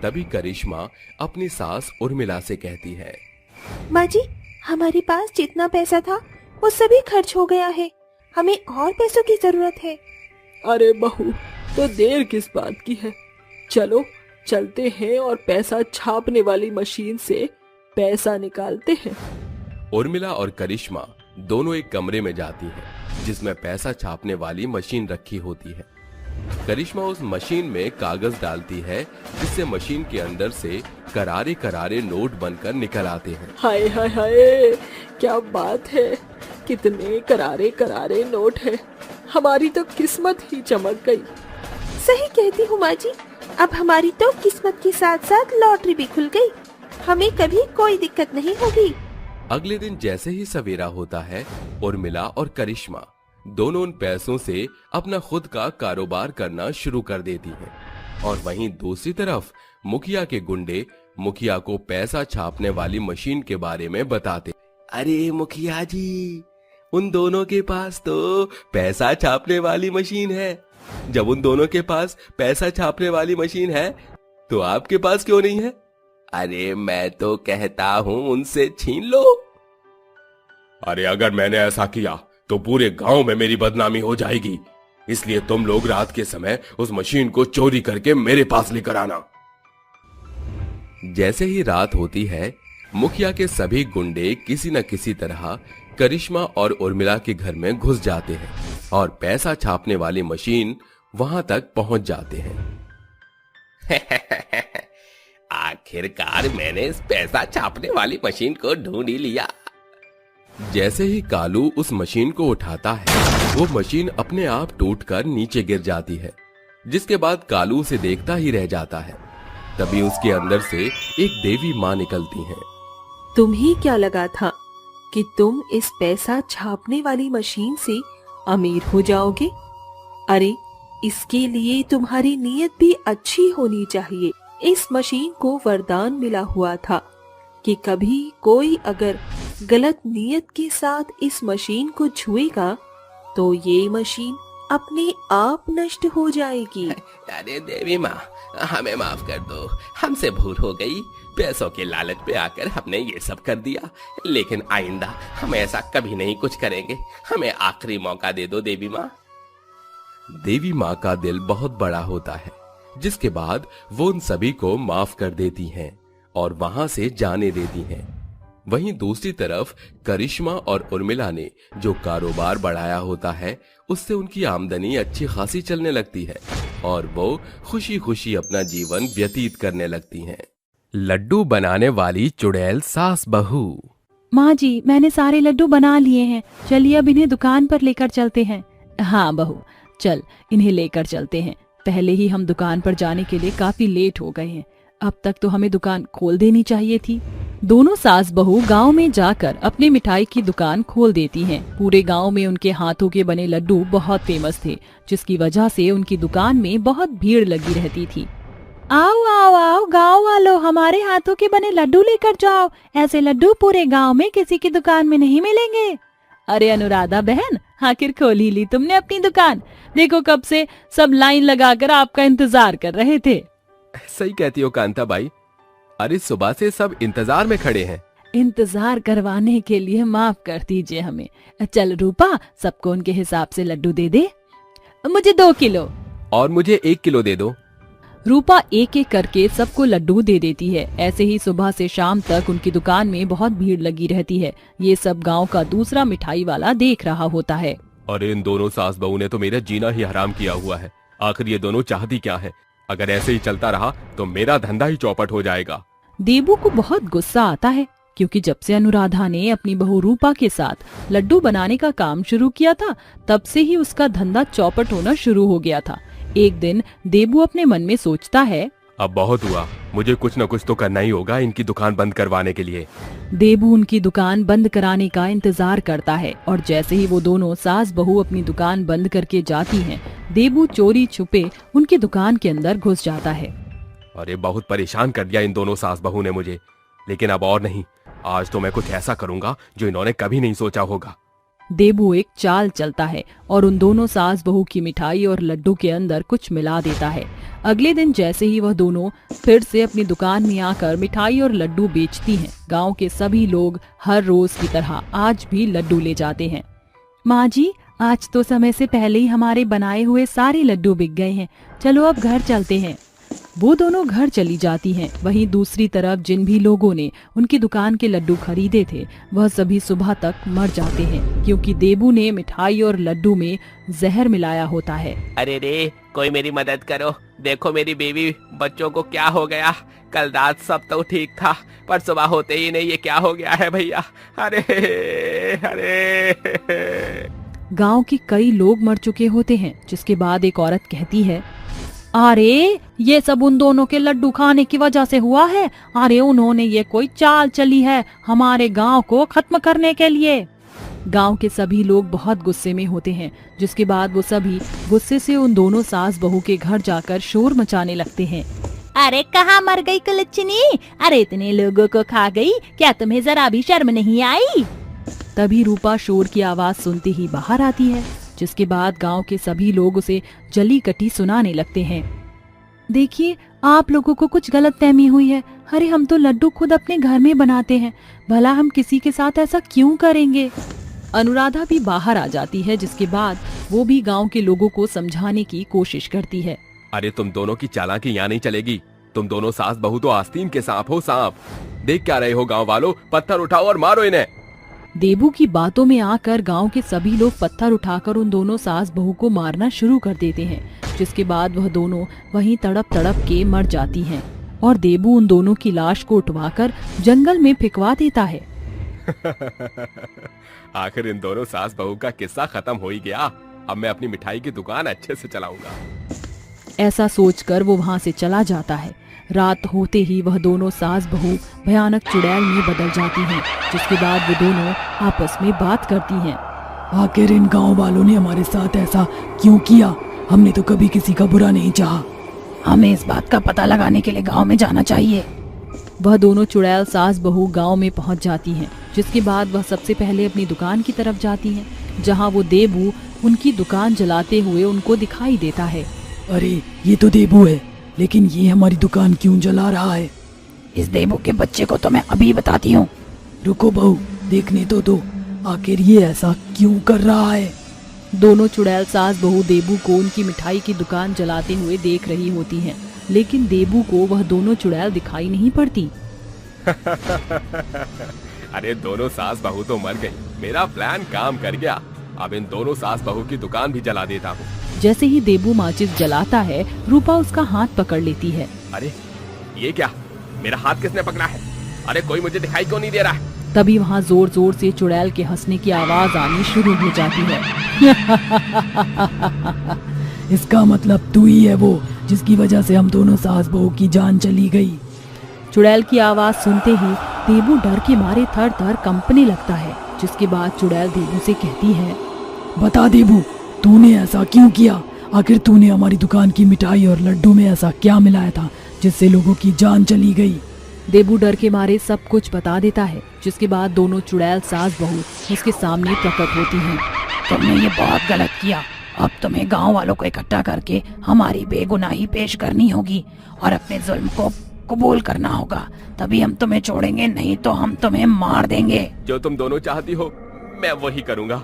तभी करिश्मा अपनी सास उर्मिला से कहती है, माँ जी, हमारे पास जितना पैसा था वो सभी खर्च हो गया है। हमें और पैसों की जरूरत है। अरे बहू, तो देर किस बात की है? चलो चलते हैं और पैसा छापने वाली मशीन से पैसा निकालते हैं। उर्मिला और करिश्मा दोनों एक कमरे में जाती हैं, जिसमें पैसा छापने वाली मशीन रखी होती है। करिश्मा उस मशीन में कागज डालती है, जिससे मशीन के अंदर से करारे करारे नोट बनकर निकल आते हैं। हाय हाय हाय, क्या बात है! कितने करारे करारे नोट है। हमारी तो किस्मत ही चमक गई। सही कहती हूँ माँ जी, अब हमारी तो किस्मत के साथ साथ लॉटरी भी खुल गई। हमें कभी कोई दिक्कत नहीं होगी। अगले दिन जैसे ही सवेरा होता है, उर्मिला और करिश्मा दोनों उन पैसों से अपना खुद का कारोबार करना शुरू कर देती हैं। और वहीं दूसरी तरफ मुखिया के गुंडे मुखिया को पैसा छापने वाली मशीन के बारे में बताते। अरे मुखिया जी, उन दोनों के पास तो पैसा छापने वाली मशीन है। जब उन दोनों के पास पैसा छापने वाली मशीन है तो आपके पास क्यों नहीं है? अरे मैं तो कहता हूँ उनसे छीन लो। अरे अगर मैंने ऐसा किया तो पूरे गांव में मेरी बदनामी हो जाएगी। इसलिए तुम लोग रात के समय उस मशीन को चोरी करके मेरे पास लेकर आना। जैसे ही रात होती है, मुखिया के सभी गुंडे किसी न किसी तरह करिश्मा और उर्मिला के घर में घुस जाते हैं और पैसा छापने वाली मशीन वहां तक पहुंच जाते हैं। आखिरकार मैंने इस पैसा छापने वाली मशीन को ढूंढ ही लिया। जैसे ही कालू उस मशीन को उठाता है, वो मशीन अपने आप टूटकर नीचे गिर जाती है, जिसके बाद कालू उसे देखता ही रह जाता है। तभी उसके अंदर से एक देवी माँ निकलती हैं। तुम्हें क्या लगा था कि तुम इस पैसा छापने वाली मशीन से अमीर हो जाओगे? अरे इसके लिए तुम्हारी नीयत भी अच्छी होनी चाहिए। इस मशीन को वरदान मिला हुआ था कि कभी कोई अगर गलत नीयत के साथ इस मशीन को छुएगा तो ये मशीन अपने आप नष्ट हो जाएगी। अरे देवी माँ, हमें माफ कर दो, हमसे भूल हो गई। पैसों के लालच पे आकर हमने ये सब कर दिया, लेकिन आइंदा हम ऐसा कभी नहीं कुछ करेंगे। हमें आखिरी मौका दे दो देवी माँ। देवी माँ का दिल बहुत बड़ा होता है, जिसके बाद वो उन सभी को माफ कर देती हैं और वहां से जाने देती हैं। वहीं दूसरी तरफ करिश्मा और उर्मिला ने जो कारोबार बढ़ाया होता है, उससे उनकी आमदनी अच्छी खासी चलने लगती है और वो खुशी खुशी अपना जीवन व्यतीत करने लगती हैं। लड्डू बनाने वाली चुड़ैल सास बहू। माँ जी, मैंने सारे लड्डू बना लिए हैं, चलिए अब इन्हें दुकान पर लेकर चलते हैं। हाँ बहू, चल इन्हें लेकर चलते हैं। पहले ही हम दुकान पर जाने के लिए काफी लेट हो गए हैं, अब तक तो हमें दुकान खोल देनी चाहिए थी। दोनों सास बहू गांव में जाकर अपनी मिठाई की दुकान खोल देती हैं। पूरे गांव में उनके हाथों के बने लड्डू बहुत फेमस थे, जिसकी वजह से उनकी दुकान में बहुत भीड़ लगी रहती थी। आओ आओ आओ गांव वालों, हमारे हाथों के बने लड्डू लेकर जाओ। ऐसे लड्डू पूरे गांव में किसी की दुकान में नहीं मिलेंगे। अरे अनुराधा बहन, आखिर खोल ही ली तुमने अपनी दुकान। देखो कब से सब लाइन लगाकर आपका इंतजार कर रहे थे। सही कहती हो कांता बाई, अरे सुबह से सब इंतजार में खड़े हैं। इंतजार करवाने के लिए माफ कर दीजिए हमें। चल रूपा, सबको उनके हिसाब से लड्डू दे दे। मुझे 2 किलो। और मुझे 1 किलो दे दो। रूपा एक एक करके सबको लड्डू दे देती है। ऐसे ही सुबह से शाम तक उनकी दुकान में बहुत भीड़ लगी रहती है। ये सब गांव का दूसरा मिठाई वाला देख रहा होता है। अरे इन दोनों सास बहू ने तो मेरा जीना ही हराम किया हुआ है। आखिर ये दोनों चाहती क्या है? अगर ऐसे ही चलता रहा तो मेरा धंधा ही चौपट हो जाएगा। देबू को बहुत गुस्सा आता है, क्योंकि जब से अनुराधा ने अपनी बहू रूपा के साथ लड्डू बनाने का काम शुरू किया था, तब से ही उसका धंधा चौपट होना शुरू हो गया था। एक दिन देबू अपने मन में सोचता है, अब बहुत हुआ, मुझे कुछ न कुछ तो करना ही होगा इनकी दुकान बंद करवाने के लिए। देबू उनकी दुकान बंद कराने का इंतजार करता है और जैसे ही वो दोनों सास बहू अपनी दुकान बंद करके जाती हैं, देबू चोरी छुपे उनकी दुकान के अंदर घुस जाता है। अरे बहुत परेशान कर दिया इन दोनों सास बहू ने मुझे, लेकिन अब और नहीं, आज तो मैं कुछ ऐसा करूंगा जो इन्होंने कभी नहीं सोचा होगा। देबू एक चाल चलता है और उन दोनों सास बहू की मिठाई और लड्डू के अंदर कुछ मिला देता है। अगले दिन जैसे ही वह दोनों फिर से अपनी दुकान में आकर मिठाई और लड्डू बेचती हैं, गांव के सभी लोग हर रोज की तरह आज भी लड्डू ले जाते हैं। माँ जी, आज तो समय से पहले ही हमारे बनाए हुए सारे लड्डू बिक गए हैं, चलो अब घर चलते हैं। वो दोनों घर चली जाती हैं। वहीं दूसरी तरफ जिन भी लोगों ने उनकी दुकान के लड्डू खरीदे थे, वह सभी सुबह तक मर जाते हैं, क्योंकि देबू ने मिठाई और लड्डू में जहर मिलाया होता है। अरे रे, कोई मेरी मदद करो, देखो मेरी बीवी बच्चों को क्या हो गया। कल रात सब तो ठीक था, पर सुबह होते ही नहीं ये क्या हो गया है भैया। अरे अरे। गांव के कई लोग मर चुके होते हैं, जिसके बाद एक औरत कहती है, अरे ये सब उन दोनों के लड्डू खाने की वजह से हुआ है। अरे उन्होंने ये कोई चाल चली है हमारे गांव को खत्म करने के लिए। गांव के सभी लोग बहुत गुस्से में होते हैं, जिसके बाद वो सभी गुस्से से उन दोनों सास बहू के घर जाकर शोर मचाने लगते हैं। अरे कहाँ मर गई कुलच्छनी? अरे इतने लोगों को खा गई, क्या तुम्हें जरा भी शर्म नहीं आई? तभी रूपा शोर की आवाज सुनते ही बाहर आती है, जिसके बाद गांव के सभी लोग उसे जली कटी सुनाने लगते हैं। देखिए, आप लोगों को कुछ गलतफहमी हुई है। अरे हम तो लड्डू खुद अपने घर में बनाते हैं, भला हम किसी के साथ ऐसा क्यों करेंगे? अनुराधा भी बाहर आ जाती है, जिसके बाद वो भी गांव के लोगों को समझाने की कोशिश करती है। अरे तुम दोनों की चालाकी यहाँ नहीं चलेगी। तुम दोनों सास बहू तो आस्तीन के सांप हो, सांप। देख क्या रहे हो गाँव वालों, पत्थर उठाओ और मारो इन्हें। देबू की बातों में आकर गांव के सभी लोग पत्थर उठाकर उन दोनों सास बहू को मारना शुरू कर देते हैं, जिसके बाद वह दोनों वहीं तड़प तड़प के मर जाती हैं और देबू उन दोनों की लाश को उठवाकर जंगल में फेंकवा देता है। आखिर इन दोनों सास बहू का किस्सा खत्म हो ही गया। अब मैं अपनी मिठाई की दुकान अच्छे से चलाऊंगा। ऐसा सोचकर वो वहाँ से चला जाता है। रात होते ही वह दोनों सास बहू भयानक चुड़ैल में बदल जाती हैं, जिसके बाद वो दोनों आपस में बात करती हैं। आखिर इन गांव वालों ने हमारे साथ ऐसा क्यों किया? हमने तो कभी किसी का बुरा नहीं चाहा। हमें इस बात का पता लगाने के लिए गांव में जाना चाहिए। वह दोनों चुड़ैल सास बहू गांव में पहुंच जाती हैं, जिसके बाद वह सबसे पहले अपनी दुकान की तरफ जाती हैं, जहाँ वो देबू उनकी दुकान जलाते हुए उनको दिखाई देता है। अरे ये तो देबू है, लेकिन ये हमारी दुकान क्यों जला रहा है? इस देबू के बच्चे को तो मैं अभी बताती हूँ। रुको बहू, देखने तो दो, आखिर ये ऐसा क्यों कर रहा है? दोनों चुड़ैल सास बहू देबू को उनकी मिठाई की दुकान जलाते हुए देख रही होती हैं, लेकिन देबू को वह दोनों चुड़ैल दिखाई नहीं पड़ती। अरे दोनों सास बहू तो मर गई, मेरा प्लान काम कर गया। अब इन दोनों सास बहू की दुकान भी जला देता हूँ। जैसे ही देबू माचिस जलाता है, रूपा उसका हाथ पकड़ लेती है। अरे ये क्या, मेरा हाथ किसने पकड़ा है? अरे कोई मुझे दिखाई क्यों नहीं दे रहा है? तभी वहाँ जोर जोर से चुड़ैल के हंसने की आवाज आनी शुरू हो जाती है। इसका मतलब तू ही है वो जिसकी वजह से हम दोनों सास बहू की जान चली गई। चुड़ैल की आवाज सुनते ही देबू डर के मारे थर थर कंपने लगता है, जिसके बाद चुड़ैल देबू से कहती है, बता देबू, तूने ऐसा क्यों किया? आखिर तूने हमारी दुकान की मिठाई और लड्डू में ऐसा क्या मिलाया था जिससे लोगों की जान चली गई? देबू डर के मारे सब कुछ बता देता है, जिसके बाद दोनों चुड़ैल सास बहू उसके सामने प्रकट होती हैं। तुमने ये बहुत गलत किया। अब तुम्हें गांव वालों को इकट्ठा करके हमारी बेगुनाही पेश करनी होगी और अपने जुल्म को कबूल करना होगा, तभी हम तुम्हें छोड़ेंगे, नहीं तो हम तुम्हें मार देंगे। जो तुम दोनों चाहती हो मैं वही करूँगा,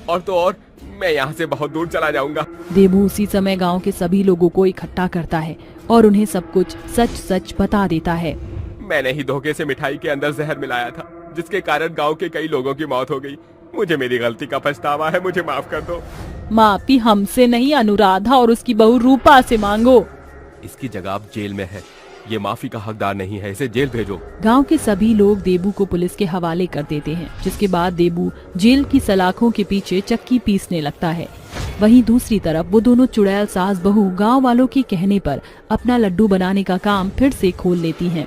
और तो और मैं यहाँ से बहुत दूर चला जाऊंगा। देबू उसी समय गांव के सभी लोगों को इकट्ठा करता है और उन्हें सब कुछ सच सच बता देता है। मैंने ही धोखे से मिठाई के अंदर जहर मिलाया था, जिसके कारण गांव के कई लोगों की मौत हो गई। मुझे मेरी गलती का पछतावा है, मुझे माफ कर दो। माफी हमसे नहीं, अनुराधा और उसकी बहू रूपा से मांगो। इसकी जगह अब जेल में है, ये माफी का हकदार नहीं है, इसे जेल भेजो। गांव के सभी लोग देबू को पुलिस के हवाले कर देते हैं, जिसके बाद देबू जेल की सलाखों के पीछे चक्की पीसने लगता है। वहीं दूसरी तरफ वो दोनों चुड़ैल सास बहू गांव वालों के कहने पर अपना लड्डू बनाने का काम फिर से खोल लेती हैं।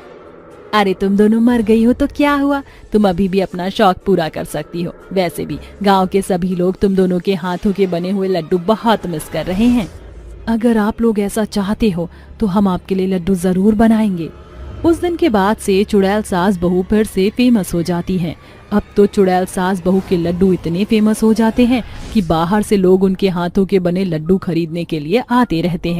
अरे तुम दोनों मर गई हो तो क्या हुआ, तुम अभी भी अपना शौक पूरा कर सकती हो। वैसे भी गांव के सभी लोग तुम दोनों के हाथों के बने हुए लड्डू बहुत मिस कर रहे हैं। अगर आप लोग ऐसा चाहते हो तो हम आपके लिए लड्डू जरूर बनाएंगे। उस दिन के बाद से चुड़ैल सास बहू फिर से फेमस हो जाती हैं। अब तो चुड़ैल सास बहू के लड्डू इतने फेमस हो जाते हैं कि बाहर से लोग उनके हाथों के बने लड्डू खरीदने के लिए आते रहते हैं।